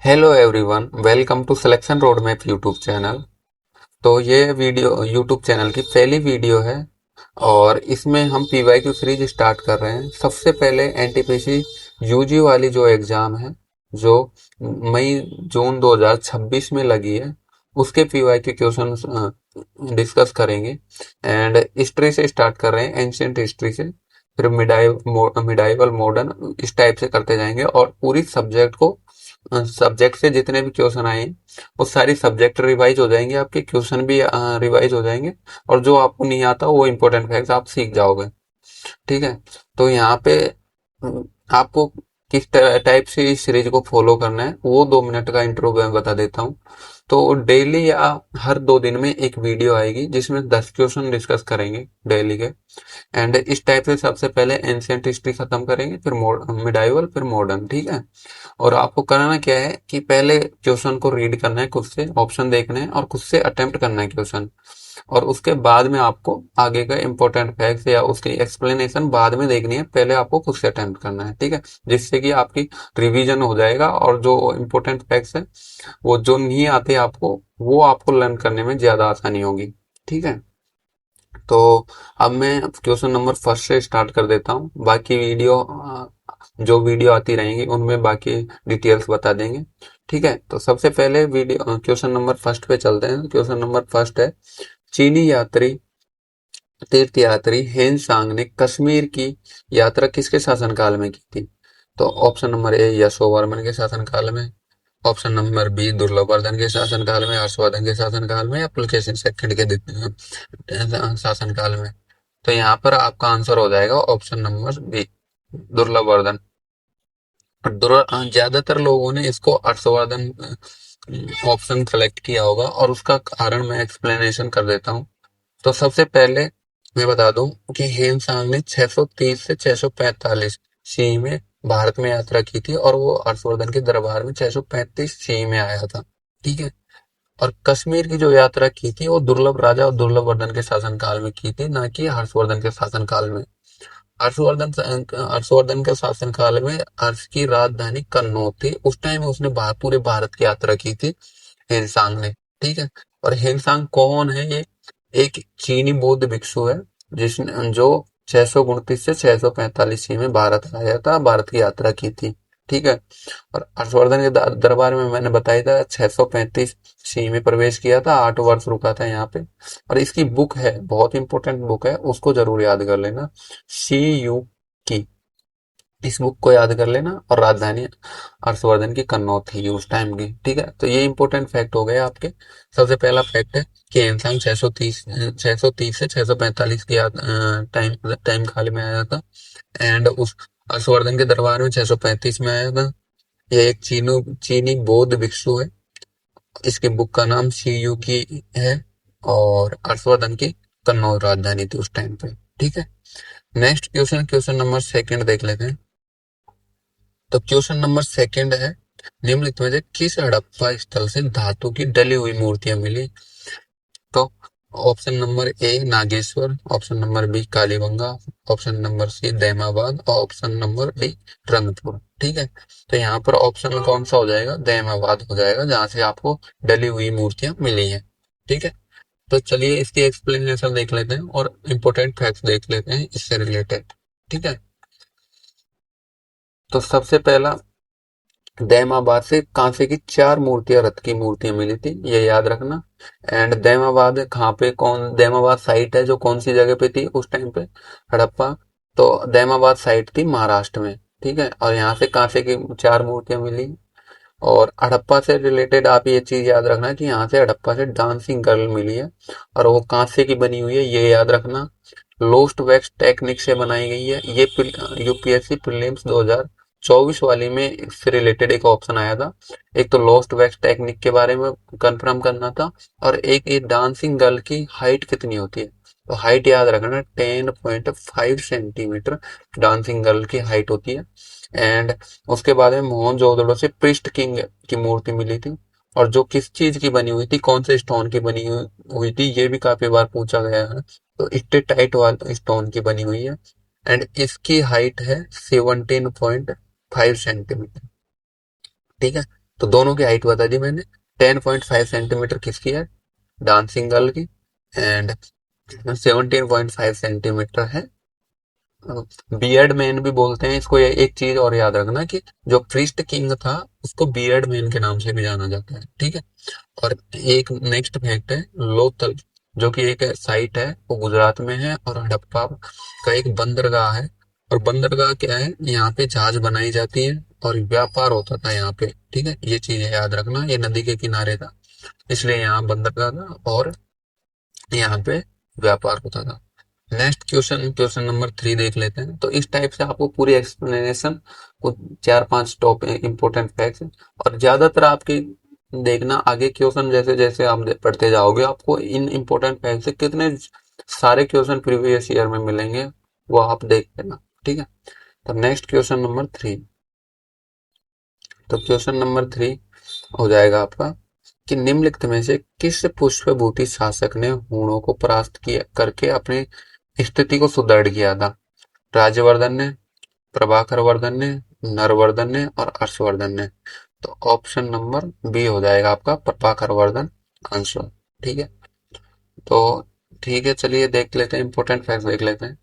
Hello everyone, welcome to selection road map YouTube channel. तो ये video YouTube channel की पहली वीडियो है और इसमें हम पीवाईक्यू सीरीज स्टार्ट कर रहे हैं। सबसे पहले एनटीपीसी यूजी वाली जो एग्ज़ाम है, जो मई जून 2026 में लगी है, उसके पीवाईक्यू क्वेश्चन डिस्कस करेंगे। एंड हिस्ट्री से स्टार्ट कर रहे हैं, एंशियंट हिस्ट्री से, फिर मिडाइवल मॉडर्न, इस टाइप से करते जाएंगे और पूरी सब्जेक्ट से जितने भी क्वेश्चन आए हैं, वो सारी सब्जेक्ट रिवाइज हो जाएंगे, आपके क्वेश्चन भी रिवाइज हो जाएंगे और जो आपको नहीं आता वो इम्पोर्टेंट फैक्ट्स आप सीख जाओगे। ठीक है। तो यहाँ पे आपको किस टाइप से इस सीरीज को फॉलो करना है वो 2 मिनट का इंट्रो मैं बता देता हूँ। तो डेली या हर 2 दिन में एक वीडियो आएगी जिसमें 10 क्वेश्चन डिस्कस करेंगे डेली के। एंड इस टाइप से सबसे पहले एंशियंट हिस्ट्री खत्म करेंगे, फिर मिडाइवल, फिर मॉडर्न। ठीक है। और आपको करना क्या है कि पहले क्वेश्चन को रीड करना है, खुद से ऑप्शन देखने हैं और खुद से अटेम्प्ट करना है क्वेश्चन। और उसके बाद में आपको आगे का इंपॉर्टेंट फैक्ट्स या उसकी एक्सप्लेनेशन बाद में देखनी है, पहले आपको खुद से अटेम्प्ट करना है। ठीक है। जिससे कि आपकी रिवीजन हो जाएगा और जो इंपॉर्टेंट फैक्ट्स है वो जो नहीं आते आपको, वो आपको लर्न करने में ज्यादा आसानी होगी। ठीक है। तो अब मैं क्वेश्चन नंबर फर्स्ट से स्टार्ट कर देता हूँ। बाकी जो वीडियो आती रहेंगी उनमें बाकी डिटेल्स बता देंगे। ठीक है। तो सबसे पहले वीडियो क्वेश्चन नंबर फर्स्ट पे चलते हैं। क्वेश्चन नंबर फर्स्ट है, चीनी यात्री तीर्थयात्री हेन सांग ने कश्मीर की यात्रा किसके शासनकाल में की थी? तो ऑप्शन नंबर ए यशोवर्मन के शासनकाल में, ऑप्शन नंबर बी दुर्लभवर्धन के शासनकाल में, हर्षवर्धन के शासनकाल में, या पुलकेशिन सेकंड के शासनकाल में। तो यहाँ पर आपका आंसर हो जाएगा ऑप्शन नंबर बी, दुर्लभवर्धन। ज्यादातर लोगों ने इसको हर्षवर्धन ऑप्शन सेलेक्ट किया होगा और उसका कारण मैं एक्सप्लेनेशन कर देता हूँ। तो सबसे पहले मैं बता दूं कि हेमसांग ने 630 से 645 सी में भारत में यात्रा की थी और वो हर्षवर्धन के दरबार में 635 सी में आया था। ठीक है। और कश्मीर की जो यात्रा की थी वो दुर्लभ राजा और दुर्लभवर्धन के शासनकाल में की थी, ना कि हर्षवर्धन के शासनकाल में। हर्षवर्धन हर्षवर्धन के शासनकाल में हर्ष की राजधानी कन्नौज थी। उस टाइम उसने पूरे भारत की यात्रा की थी, हेनसांग ने। ठीक है। और हेनसांग कौन है? ये एक चीनी बौद्ध भिक्षु है जिसने जो 629 से 645 ईस्वी में भारत आया था, भारत की यात्रा की थी। ठीक है। और हर्षवर्धन के दरबार में मैंने बताया था 635 ईस्वी में प्रवेश किया था, 8 वर्ष रुका था यहाँ पे। और इसकी बुक है, बहुत इंपॉर्टेंट बुक है, उसको जरूर याद कर लेना, सी यू की। इस बुक को याद कर लेना। और राजधानी हर्षवर्धन की कन्नौज थी उस टाइम की। ठीक है। तो ये इंपॉर्टेंट फैक्ट हो गए आपके। सबसे पहला फैक्ट है कि इंसान 630 से 645 की टाइम टाइम काल में आया था। एंड उस हर्षवर्धन के दरबार में 635 में आया था। ये एक चीनी बौद्ध भिक्षु है। इसके बुक का नाम सी यू की है। और हर्षवर्धन की कन्नौज राजधानी थी उस टाइम पे। ठीक है। Next question, question number second देख लेते हैं। तो क्वेश्चन नंबर सेकंड है, निम्नलिखित में से किस हड़प्पा स्थल से धातु की डली हुई मूर्तियां मिली? तो option number A Nageshwar, option number B Kalibanga, option number C Daimabad और ऑप्शन नंबर डी रंगपुर। ठीक है। तो यहाँ पर ऑप्शन कौन सा हो जाएगा? दैमाबाद हो जाएगा, जहां से आपको डली हुई मूर्तियां मिली हैं। ठीक है। तो चलिए इसकी एक्सप्लेनेशन देख लेते हैं और इम्पोर्टेंट फैक्ट्स देख लेते हैं इससे रिलेटेड। ठीक है। तो सबसे पहला, दैमाबाद से कांसे की 4 मूर्तियां, रथ की मूर्तियां मिली थी, ये याद रखना। एंड दैमाबाद कहाँ पे, कौन दैमाबाद साइट है जो कौन सी जगह पे थी उस टाइम पे? हड़प्पा। तो दैमाबाद साइट थी महाराष्ट्र में। ठीक है। और यहाँ से कांसे की 4 मूर्तियां मिली। और हड़प्पा से रिलेटेड आप ये चीज याद रखना कि यहाँ से हड़प्पा से डांसिंग गर्ल मिली है और वो कांसे की बनी हुई है, ये याद रखना। लोस्ट वैक्स टेक्निक से बनाई गई है। ये यूपीएससी प्रीलिम्स 2024 वाली में इससे रिलेटेड एक ऑप्शन आया था। एक तो लोस्ट वैक्स टेक्निक के बारे में कंफर्म करना था और एक ये डांसिंग गर्ल की हाइट कितनी होती है। तो हाइट याद रखना, 10.5 सेंटीमीटर डांसिंग गर्ल की हाइट होती है। एंड उसके बाद में मोहनजोदड़ो से प्रिस्ट किंग की मूर्ति मिली थी। और जो किस चीज की बनी हुई थी, कौन से स्टोन की बनी हुई थी, ये भी काफी बार पूछा गया है। तो स्टेटाइट वाले स्टोन की बनी हुई है। एंड इसकी हाइट है 17.5 सेंटीमीटर। ठीक है। तो दोनों की हाइट बता दी मैंने। 10.5 सेंटीमीटर किसकी है, डांसिंग गर्ल की, एंड 17.5 सेंटीमीटर है बियर्ड मैन भी बोलते हैं इसको। ये एक चीज और याद रखना कि जो प्रीस्ट किंग था उसको बियर्ड मैन के नाम से भी जाना जाता है, ठीक है। और एक नेक्स्ट फैक्ट है, लोथल जो कि एक साइट है वो गुजरात में है, और हड़प्पा का एक बंदरगाह है। और बंदरगाह क्या है, यहाँ पे जहाज बनाई जाती है और व्यापार होता था यहाँ पे, ठीक है। ये चीज याद रखना, ये नदी के किनारे था इसलिए यहाँ बंदरगाह था और यहाँ पे व्यापार होता था। नेक्स्ट क्वेश्चन, क्वेश्चन नंबर 3 देख लेते हैं। तो इस टाइप से आपको पूरी एक्सप्लेनेशन, कुछ 4-5 टॉप इंपॉर्टेंट फैक्ट्स, और ज्यादातर आपके देखना आगे क्वेश्चन जैसे जैसे आप पढ़ते जाओगे आपको इन इंपॉर्टेंट फैक्ट से कितने सारे क्वेश्चन प्रीवियस ईयर में मिलेंगे वो आप देख लेना, ठीक है। तो नेक्स्ट क्वेश्चन नंबर 3। तो क्वेश्चन नंबर 3 हो जाएगा आपका कि निम्नलिखित में से किस पुष्पभूति शासक ने हूणों को परास्त किया करके अपनी स्थिति को सुदृढ़ किया था। राज्यवर्धन ने, प्रभाकर वर्धन ने, नरवर्धन ने और हर्षवर्धन ने। तो ऑप्शन नंबर बी हो जाएगा आपका प्रभाकर वर्धन आंसर, ठीक है। तो ठीक है, चलिए देख लेते हैं, इंपॉर्टेंट फैक्ट देख लेते हैं।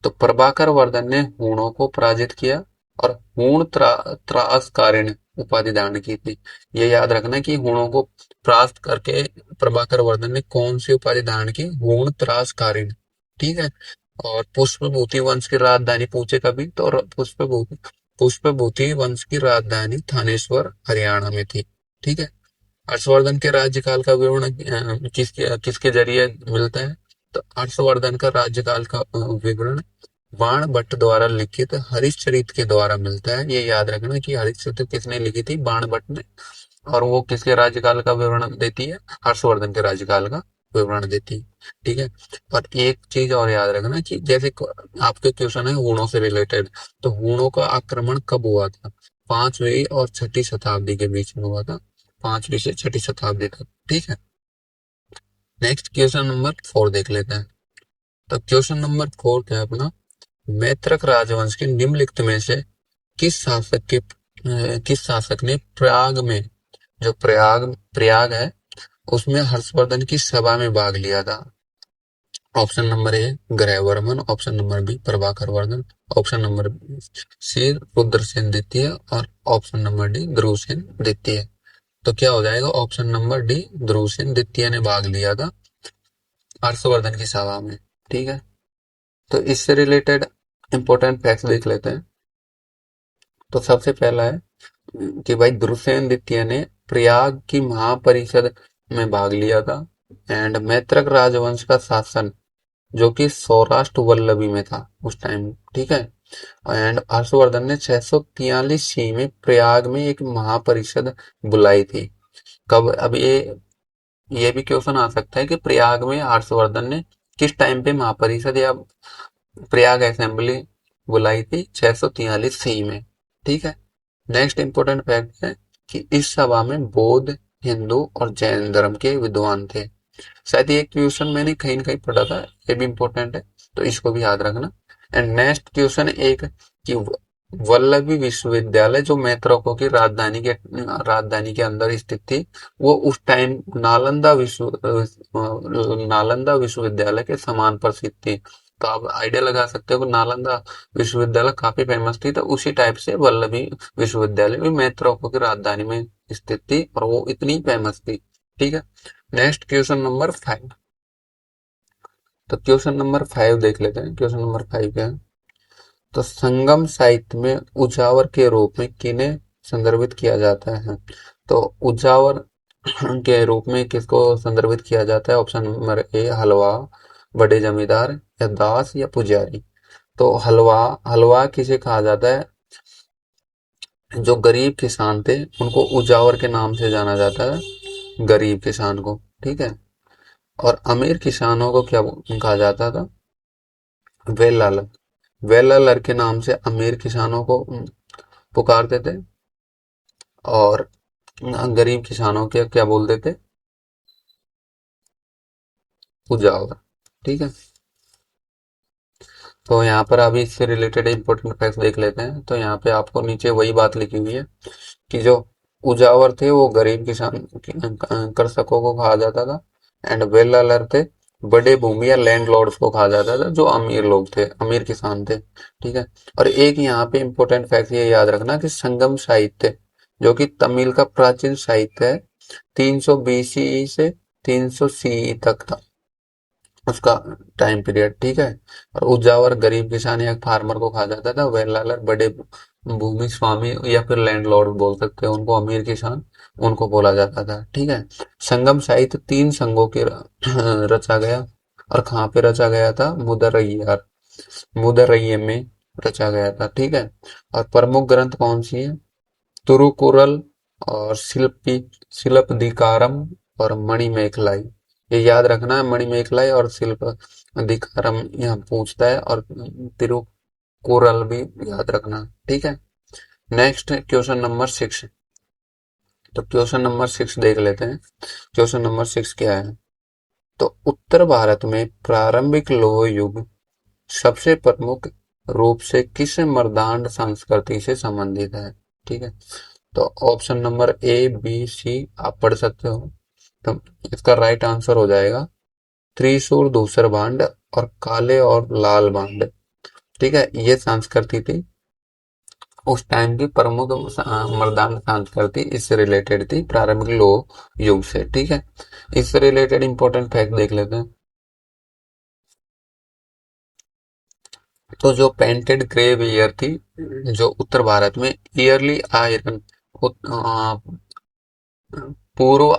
तो प्रभाकर वर्धन ने हूणों को पराजित किया और हूण त्रासकारिणी उपाधि धारण की थी। ये याद रखना कि हूणों को परास्त करके प्रभाकर वर्धन ने कौन सी उपाधि धारण की, हूण त्रासकारिणी, ठीक है। और पुष्पभूति वंश की राजधानी पूछे कभी तो पुष्पभूति वंश की राजधानी थानेश्वर हरियाणा में थी, ठीक है। हर्षवर्धन के राज्यकाल का विवरण किसके किसके जरिए मिलता है, तो हर्षवर्धन का राज्यकाल का विवरण बाण भट्ट द्वारा लिखित हरिश्चरित के द्वारा मिलता है। ये याद रखना कि हरिश्चरित किसने लिखी थी, बाण भट्ट ने, और वो किसके राज्यकाल का विवरण देती है, हर्षवर्धन के राज्यकाल का विवरण देती है, ठीक है। और एक चीज और याद रखना कि जैसे आपके क्वेश्चन है हूणों से रिलेटेड, तो हूणों का आक्रमण कब हुआ था, 5वीं और 6ठी शताब्दी के बीच में हुआ था, 5वीं से 6ठी शताब्दी तक, ठीक है। नेक्स्ट क्वेश्चन नंबर 4 देख लेते हैं। तो क्वेश्चन नंबर 4 क्या है अपना, मैत्रक राजवंश के निम्नलिखित में से किस शासक ने प्रयाग में, जो प्रयाग प्रयाग है उसमें हर्षवर्धन की सभा में भाग लिया था। Option number A Grahavarman, option number B Prabhakar Vardhan, option number C Rudrasena द्वितीय और ऑप्शन नंबर डी ध्रुवसेन द्वितीय। तो क्या हो जाएगा, ऑप्शन नंबर डी ध्रुवसेन द्वितीय ने भाग लिया था हर्षवर्धन की सभा में, ठीक है। तो इससे रिलेटेड इंपॉर्टेंट फैक्ट्स देख लेते हैं। तो सबसे पहला है कि भाई ध्रुवसेन द्वितीय ने प्रयाग की महापरिषद में भाग लिया था, एंड मैत्रक राजवंश का शासन जो कि सौराष्ट्र वल्लभी में था उस टाइम, ठीक है। एंड हर्षवर्धन ने 643 ईस्वी में प्रयाग में एक महापरिषद बुलाई थी। कब, अब ये भी क्वेश्चन आ सकता है कि प्रयाग में हर्षवर्धन ने किस टाइम पे महापरिषद या प्रयाग असेंबली बुलाई थी, 643 सी में, ठीक है। नेक्स्ट इंपॉर्टेंट फैक्ट है कि इस सभा में बौद्ध, हिंदू और जैन धर्म के विद्वान थे। शायद ये क्वेश्चन मैंने कहीं न कहीं पढ़ा था, ये भी इंपॉर्टेंट है तो इसको भी याद रखना। एंड नेक्स्ट क्वेश्चन एक कि वल्लभी विश्वविद्यालय जो मैत्रकों की राजधानी के अंदर स्थित थी, वो उस टाइम नालंदा विश्वविद्यालय के समान प्रसिद्ध थी। तो आप आइडिया लगा सकते हो कि नालंदा विश्वविद्यालय काफी फेमस थी, तो उसी टाइप से वल्लभी विश्वविद्यालय भी मैत्रकों की राजधानी में स्थित थी और वो इतनी फेमस थी, ठीक है। Next question number 5। तो क्वेश्चन नंबर 5 देख लेते हैं। क्वेश्चन नंबर 5 क्या है, तो संगम साहित्य में उजावर के रूप में किन्हें संदर्भित किया जाता है। तो उजावर के रूप में किसको संदर्भित किया जाता है, ऑप्शन नंबर ए हलवा, बड़े जमींदार या दास या पुजारी। तो हलवा, हलवा किसे कहा जाता है, जो गरीब किसान थे उनको उजावर के नाम से जाना जाता है, गरीब किसान को, ठीक है। और अमीर किसानों को क्या कहा जाता था, वेलालर, वेलालर के नाम से अमीर किसानों को पुकारते थे, और गरीब किसानों के क्या बोलते थे, उजावर, ठीक है। तो यहाँ पर अभी इससे रिलेटेड इंपॉर्टेंट फैक्ट्स देख लेते हैं। तो यहाँ पे आपको नीचे वही बात लिखी हुई है कि जो उजावर थे वो गरीब किसान कृषकों को कहा जाता था। एंड वेलालर थे बड़े भूमि या लैंडलॉर्ड्स को कहा जाता था, जो अमीर लोग थे, अमीर किसान थे। ठीक है। और एक यहाँ पे इंपॉर्टेंट फैक्ट ये याद रखना कि संगम साहित्य, जो कि तमिल का प्राचीन साहित्य है, 300 बीसीई से 300 सीई तक था उसका टाइम पीरियड। ठीक है। और उजावर गरीब किसान या फार्मर को कहा जाता था। वेलालर बड़े भूमि स्वामी या फिर लैंडलॉर्ड बोल सकते हैं उनको, अमीर किसान, उनको बोला जाता था। ठीक है। संगम साहित्य 3 संघों के रचा गया। और कहाँ पे रचा गया था? मुदरैयर, मुदरैये में रचा गया था। ठीक है। और प्रमुख ग्रंथ कौन सी है? तुरुकुरल और शिल्पदिकारम और मणिमेखलाई। ये याद रखना है, मणिमेखलाई और शिल्पदिकारम यहाँ पूछता है, और तिरुकुरल भी याद रखना। ठीक है। Next question number 6। तो क्वेश्चन नंबर 6 देख लेते हैं। क्वेश्चन नंबर 6 क्या है? तो उत्तर भारत में प्रारंभिक लौह युग सबसे प्रमुख रूप से किस मर्दान संस्कृति से संबंधित है? ठीक है। तो option number A B C आप पढ़ सकते हो। तो इसका राइट आंसर हो जाएगा त्रिशूल धूसर बांड और काले और लाल बांड। ठीक है। ये संस्कृति थी उस टाइम की प्रमुख मर्दान संस्कृति, इससे रिलेटेड थी प्रारंभिक लौह युग से। ठीक है। इससे रिलेटेड इंपॉर्टेंट फैक्ट देख लेते हैं। तो जो पेंटेड ग्रे वेयर थी, जो उत्तर भारत में ईयरली आयरन पूर्व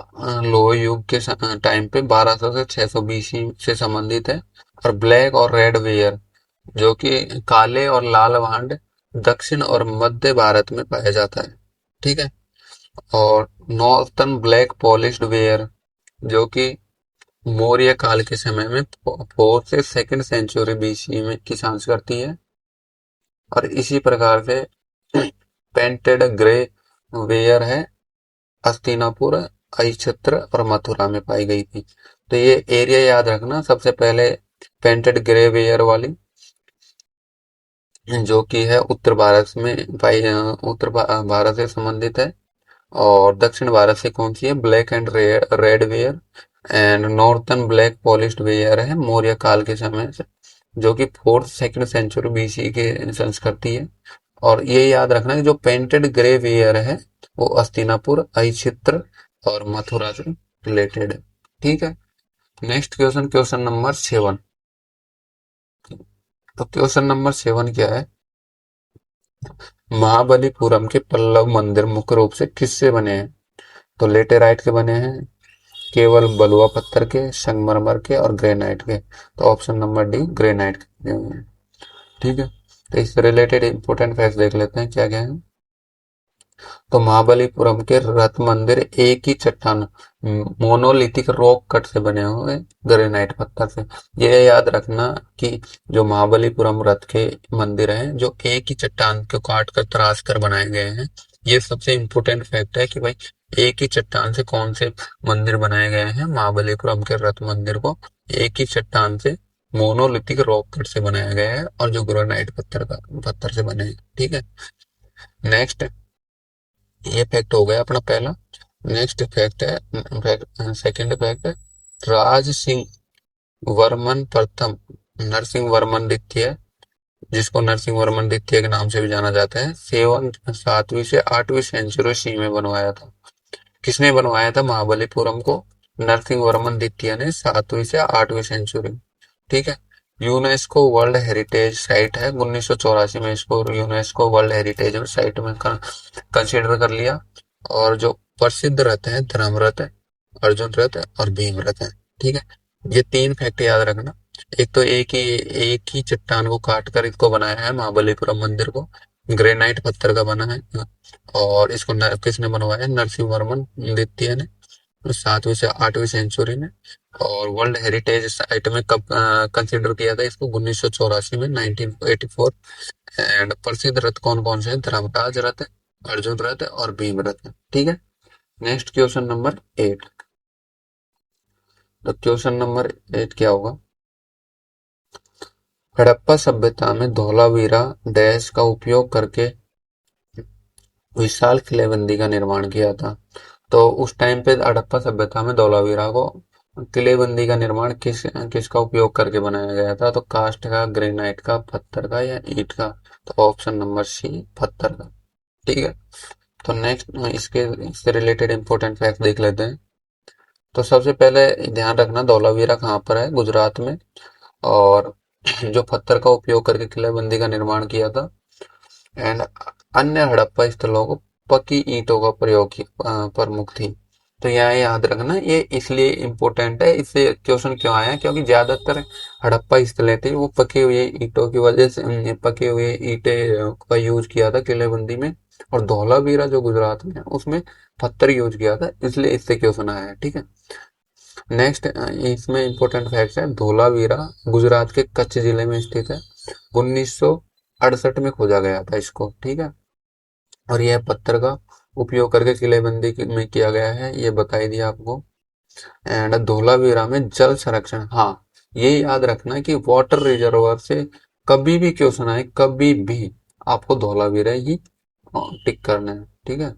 लौह युग के टाइम पे 1200 से 600 बीसी से संबंधित है। और ब्लैक और रेड वेयर, जो कि काले और लाल भांड, दक्षिण और मध्य भारत में पाया जाता है। ठीक है। और नॉर्थर्न ब्लैक पॉलिश्ड वेयर, जो कि मौर्य काल के समय में 4 से 2nd सेंचुरी बीसी में की संस्कृति है। और इसी प्रकार से पेंटेड ग्रे वेयर है हस्तिनापुर, अहिच्छत्र और मथुरा में पाई गई थी। तो ये एरिया याद रखना। सबसे पहले पेंटेड ग्रे वेयर वाली, जो कि है उत्तर भारत में पाई, भारत से संबंधित है। और दक्षिण भारत से कौन सी है? Black and red ware. And northern black polished where है मौर्य काल के समय से, जो कि 4th-2nd सेंचुरी बीसी की संस्कृति है। और ये याद रखना कि जो पेंटेड ग्रे वेयर है वो हस्तिनापुर, अहिच्छत्र और मथुरा से रिलेटेड है। ठीक है। Next question, question number 7। तो क्वेश्चन नंबर 7 क्या है? महाबलीपुरम के पल्लव मंदिर मुख्य रूप से किससे बने हैं? तो लेटेराइट के बने हैं, केवल बलुआ पत्थर के, संगमरमर के और ग्रेनाइट के। तो ऑप्शन नंबर डी ग्रेनाइट के बने हुए हैं। ठीक है। तो इससे रिलेटेड इंपॉर्टेंट फैक्ट देख लेते हैं क्या क्या है। तो महाबलीपुरम के रथ मंदिर एक ही चट्टान, मोनोलिथिक रॉक कट से बने हुए ग्रेनाइट पत्थर से। ये याद रखना कि जो महाबलीपुरम रथ के मंदिर हैं, जो एक ही चट्टान को काट कर तराश कर बनाए गए हैं। ये सबसे इम्पोर्टेंट फैक्ट है कि भाई एक ही चट्टान से कौन से मंदिर बनाए गए हैं। महाबलीपुरम के रथ मंदिर को एक ही चट्टान से मोनोलिथिक रॉक कट से बनाया गया है, और जो ग्रेनाइट पत्थर से बने हैं। ठीक है। नेक्स्ट, ये फैक्ट हो गया अपना पहला। नेक्स्ट फैक्ट है, सेकंड फैक्ट है, राज सिंह वर्मन प्रथम नरसिंह वर्मन द्वितीय, जिसको नरसिंह वर्मन द्वितीय के नाम से भी जाना जाता है, 7वीं से 8वीं सेंचुरी सी में बनवाया था। किसने बनवाया था महाबलीपुरम को? नरसिंह वर्मन द्वितीय ने 7वीं से 8वीं सेंचुरी। ठीक है। यूनेस्को वर्ल्ड हेरिटेज साइट है। 1984 में इसको यूनेस्को वर्ल्ड हेरिटेज साइट में कंसिडर कर लिया। और जो प्रसिद्ध रथ है, धर्म रथ है, अर्जुन रथ है और भीम रथ है। ठीक है। ये 3 फैक्ट याद रखना। एक तो एक ही चट्टान को काट कर इसको बनाया है महाबलीपुरम मंदिर को, ग्रेनाइट पत्थर का बना है। और इसको किसने बनवाया? नरसिंह वर्मन द्वितीय ने 7वीं से 8वीं सेंचुरी में। और वर्ल्ड हेरिटेज साइट में कब कंसिडर किया था इसको? 1984 में, 1984। एंड प्रसिद्ध रथ कौन कौन से हैं? धर्मराज रथ है, अर्जुन रथ है और भीम रथ है। ठीक है। Next question number 8। तो क्वेश्चन नंबर 8 क्या होगा? हड़प्पा सभ्यता में धोलावीरा डैश का उपयोग करके विशाल किलेबंदी का निर्माण किया था। तो उस टाइम पे हड़प्पा सभ्यता में धौलावीरा को किलेबंदी का निर्माण किसका उपयोग करके बनाया गया था? तो कास्ट का, ग्रेनाइट का, पत्थर का या ईंट का? तो ऑप्शन नंबर सी, पत्थर का। ठीक है। तो नेक्स्ट इससे रिलेटेड इंपॉर्टेंट फैक्ट देख लेते हैं। तो सबसे पहले ध्यान रखना, धौलावीरा कहाँ पर है? गुजरात में। और जो पत्थर का उपयोग करके किलेबंदी का निर्माण किया था, एंड अन्य हड़प्पा स्थलों को पकी ईंटों का प्रयोग प्रमुख थी। तो यहाँ याद रखना, ये इसलिए इम्पोर्टेंट है, इससे क्वेश्चन क्यों आया, क्योंकि ज्यादातर हड़प्पा स्थलें थी वो पके हुए ईंटों की वजह से, पके हुए ईंटे का यूज किया था किलेबंदी में। और धौलावीरा जो गुजरात में है उसमें पत्थर यूज किया था, इसलिए इससे क्वेश्चन आया है। ठीक है। नेक्स्ट इसमें इंपॉर्टेंट फैक्ट है, धौलावीरा गुजरात के कच्छ जिले में स्थित है। 1968 में खोजा गया था इसको। ठीक है। और यह पत्थर का उपयोग करके किलेबंदी में किया गया है, ये बता ही दिया आपको। एंड धौलावीरा में जल संरक्षण, हाँ, ये याद रखना कि वाटर रिजर्वर से कभी भी क्वेश्चन आए, कभी भी आपको धौलावीरा ही टिक करना है। ठीक है।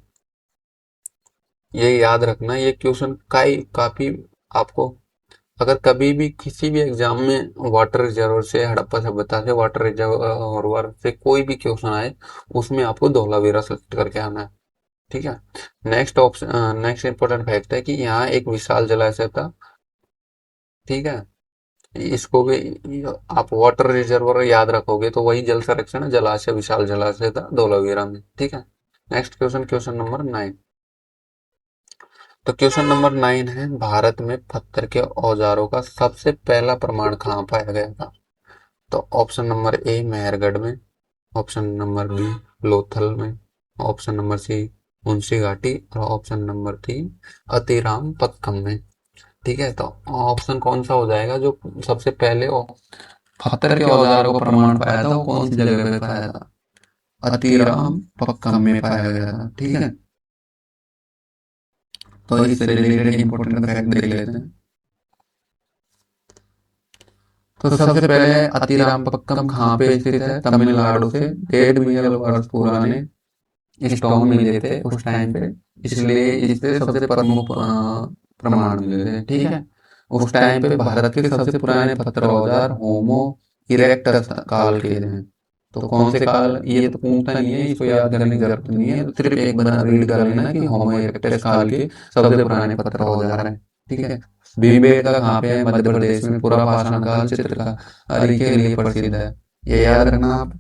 ये याद रखना, ये क्वेश्चन काफी आपको, अगर कभी भी किसी भी एग्जाम में वाटर रिजर्वर से, हड़प्पा सभ्यता से वाटर रिजर्वर से कोई भी क्वेश्चन आए, उसमें आपको धौलावीरा सेलेक्ट करके आना है। ठीक है। Next option, next important fact है कि यहाँ एक विशाल जलाशय था। ठीक है। इसको भी आप वाटर रिजर्वर याद रखोगे तो वही जल संरक्षण जलाशय, विशाल जलाशय था धौलावीरा में। ठीक है। Next question, question number 9। तो क्वेश्चन नंबर 9 है, भारत में पत्थर के औजारों का सबसे पहला प्रमाण कहाँ पाया गया था? तो ऑप्शन नंबर ए, मेहरगढ़ में। ऑप्शन नंबर बी, लोथल में। ऑप्शन नंबर सी, मुंशी घाटी। और ऑप्शन नंबर डी, अतिराम पक्कम में। ठीक है। तो ऑप्शन कौन सा हो जाएगा जो सबसे पहले पत्थर के औजारों का प्रमाण पाया था, वो कौन सी जगह पे पाया था? अतिराम पक्कम में पाया गया था। ठीक है। तो इससे रिलेटेड इंपॉर्टेंट फैक्ट देख लेते हैं। तो सबसे पहले अतिरामपक्कम कहाँ पे स्थित है? तमिलनाडु से 1.5 मिलियन वर्ष पुराने स्टोन मिले थे उस टाइम पे, इसलिए इससे सबसे प्रमुख प्रमाण मिले थे। ठीक है। उस टाइम पे भारत के सबसे पुराने पत्थर औजार होमो इरेक्टस काल के हैं। तो कौन से काल, ये तो पूछता नहीं है, इसको याद करने की जरूरत नहीं है, सिर्फ एक बार रीड कर लेना कि होमो इरेक्टस काल के सबसे पुराने पत्थर औजार हैं। ठीक है। भीमबेटका कहाँ पे है? मध्य प्रदेश में। पूरा पाषाण काल चित्रकारी के लिए प्रसिद्ध है। ये याद रखना आप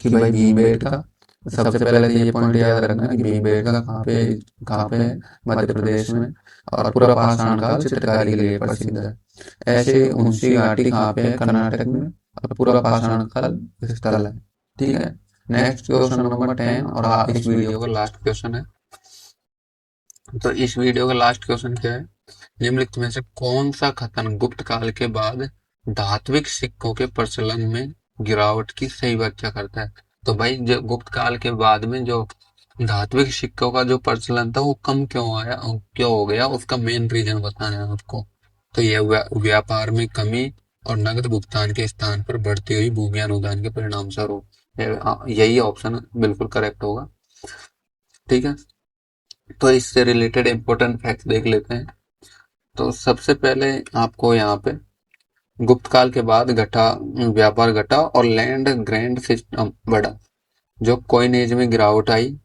कि भाई भीमबेटका, सबसे पहले तो ये पॉइंट याद रखना कि भीमबेटका कहाँ पे है? मध्य प्रदेश में। और पूरा पाषाण काल चित्रकारी के लिए प्रसिद्ध है। ऐसे उनसी घाटी कहाँ पे है? कर्नाटक में। और पूरा पाषाण काल स्थल है। ठीक है। नेक्स्ट क्वेश्चन नंबर 10, और इस वीडियो का लास्ट क्वेश्चन है। तो इस वीडियो का लास्ट क्वेश्चन क्या है? निम्नलिखित में से कौन सा कथन गुप्त काल के बाद धात्विक सिक्कों के प्रचलन में गिरावट की सही व्याख्या करता है? तो भाई, जो गुप्त काल के बाद में जो धात्विक सिक्कों का जो प्रचलन था वो कम क्यों हो गया, उसका मेन रीजन बताना है आपको। तो यह व्यापार में कमी और नकद भुगतान के स्थान पर बढ़ती हुई भूमि अनुदान के परिणाम स्वरूप। यही ऑप्शन बिल्कुल करेक्ट होगा। ठीक है। तो इससे रिलेटेड इंपॉर्टेंट फैक्ट देख लेते हैं। तो सबसे पहले आपको यहाँ पे गुप्त काल के बाद व्यापार घटा और लैंड ग्रैंड सिस्टम बढ़ा, जो कॉइनेज में गिरावट आई।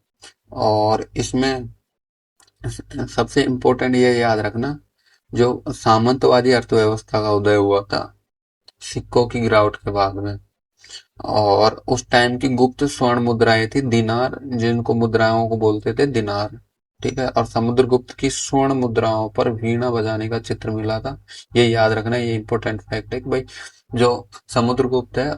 और इसमें सबसे इम्पोर्टेंट ये याद रखना, जो सामंतवादी अर्थव्यवस्था का उदय हुआ था सिक्कों की गिरावट के बाद में। और उस टाइम की गुप्त स्वर्ण मुद्राएं थी दिनार, जिनको मुद्राओं को बोलते थे दिनार। ठीक है। और समुद्रगुप्त की स्वर्ण मुद्राओं पर वीणा बजाने का चित्र मिला था। ये याद रखना, ये इंपॉर्टेंट फैक्ट है कि भाई, जो समुद्रगुप्त है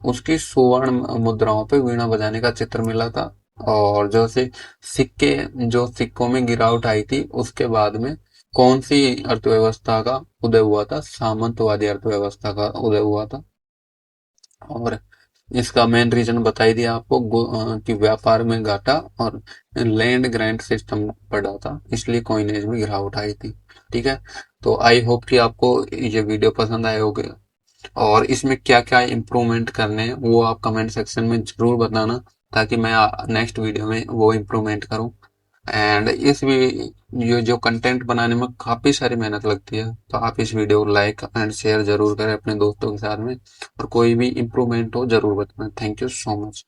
उसकी स्वर्ण मुद्राओं पे वीणा बजाने का चित्र मिला था। और जो सिक्कों में गिरावट आई थी उसके बाद में कौन सी अर्थव्यवस्था का उदय हुआ था? सामंतवादी अर्थव्यवस्था का उदय हुआ था। और इसका मेन रीजन बता ही दिया आपको, कि व्यापार में घाटा और लैंड ग्रांट सिस्टम बढ़ा था, इसलिए कॉइनेज में गिरावट आई थी। ठीक है। तो आई होप कि आपको ये वीडियो पसंद आए होगे, और इसमें क्या क्या इम्प्रूवमेंट करने हैं वो आप कमेंट सेक्शन में जरूर बताना, ताकि मैं नेक्स्ट वीडियो में वो इम्प्रूवमेंट करूं। एंड इस भी ये जो कंटेंट बनाने में काफ़ी सारी मेहनत लगती है, तो आप इस वीडियो को लाइक एंड शेयर ज़रूर करें अपने दोस्तों के साथ में, और कोई भी इम्प्रूवमेंट हो ज़रूर बताएं। Thank you so much.